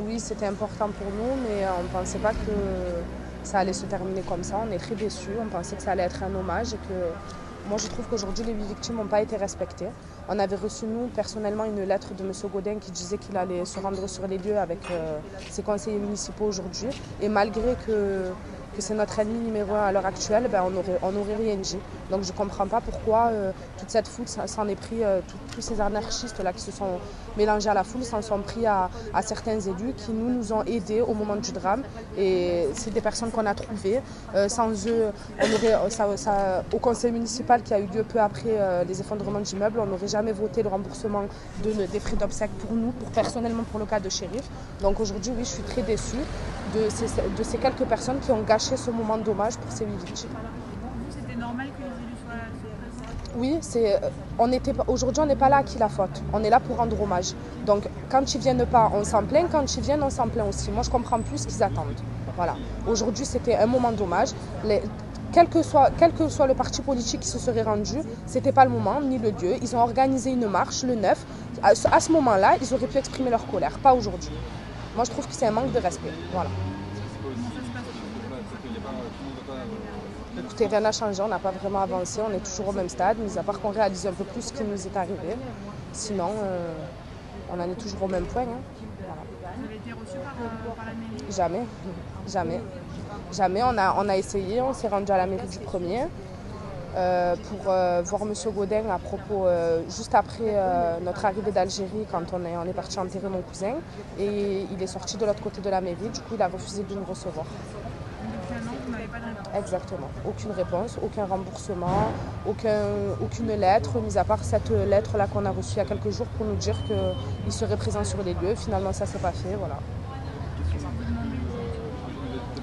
Oui, c'était important pour nous, mais on ne pensait pas que ça allait se terminer comme ça. On est très déçus. On pensait que ça allait être un hommage et que moi, je trouve qu'aujourd'hui, les 8 victimes n'ont pas été respectées. On avait reçu, nous, personnellement, une lettre de M. Godin qui disait qu'il allait se rendre sur les lieux avec ses conseillers municipaux aujourd'hui. Et malgré que c'est notre ennemi numéro un à l'heure actuelle, ben, on n'aurait rien dit. Donc je ne comprends pas pourquoi toute cette foule s'en est pris, tous ces anarchistes-là qui se sont mélangés à la foule, s'en sont pris à certains élus qui nous ont aidés au moment du drame. Et c'est des personnes qu'on a trouvées. Sans eux, au conseil municipal qui a eu lieu peu après les effondrements d'immeubles, on n'aurait jamais voté le remboursement des frais d'obsèques pour nous, personnellement pour le cas de Chérif. Donc aujourd'hui, oui, je suis très déçue de ces quelques personnes qui ont gâché ce moment d'hommage pour ces 8 victimes. C'était normal que les élus soient présents? Oui, aujourd'hui on n'est pas là à qui la faute. On est là pour rendre hommage. Donc quand ils viennent pas, on s'en plaint. Quand ils viennent, on s'en plaint aussi. Moi je comprends plus ce qu'ils attendent. Voilà. Aujourd'hui c'était un moment d'hommage. Quel que soit le parti politique qui se serait rendu, c'était pas le moment ni le lieu. Ils ont organisé une marche le 9. À ce moment-là, ils auraient pu exprimer leur colère, pas aujourd'hui. Moi, je trouve que c'est un manque de respect. Voilà. Écoutez, rien n'a changé, on n'a pas vraiment avancé, on est toujours au même stade, mis à part qu'on réalise un peu plus ce qui nous est arrivé. Sinon, on en est toujours au même point. Voilà. Vous avez été reçu par la mairie? Jamais, jamais. Jamais. On a essayé, on s'est rendu à la mairie du premier pour voir M. Godin à propos, juste après notre arrivée d'Algérie, quand on est parti enterrer mon cousin. Et il est sorti de l'autre côté de la mairie, du coup il a refusé de nous recevoir. Depuis un an, vous n'avez pas de réponse? Exactement. Aucune réponse, aucun remboursement, aucune lettre, mis à part cette lettre-là qu'on a reçue il y a quelques jours pour nous dire qu'il serait présent sur les lieux. Finalement, ça ne s'est pas fait. Voilà.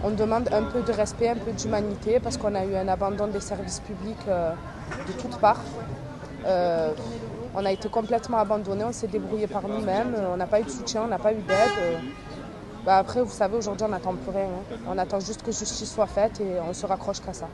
On demande un peu de respect, un peu d'humanité, parce qu'on a eu un abandon des services publics de toutes parts. On a été complètement abandonnés, on s'est débrouillé par nous-mêmes, on n'a pas eu de soutien, on n'a pas eu d'aide. Après, vous savez, aujourd'hui, on n'attend plus rien. On attend juste que justice soit faite et on se raccroche qu'à ça.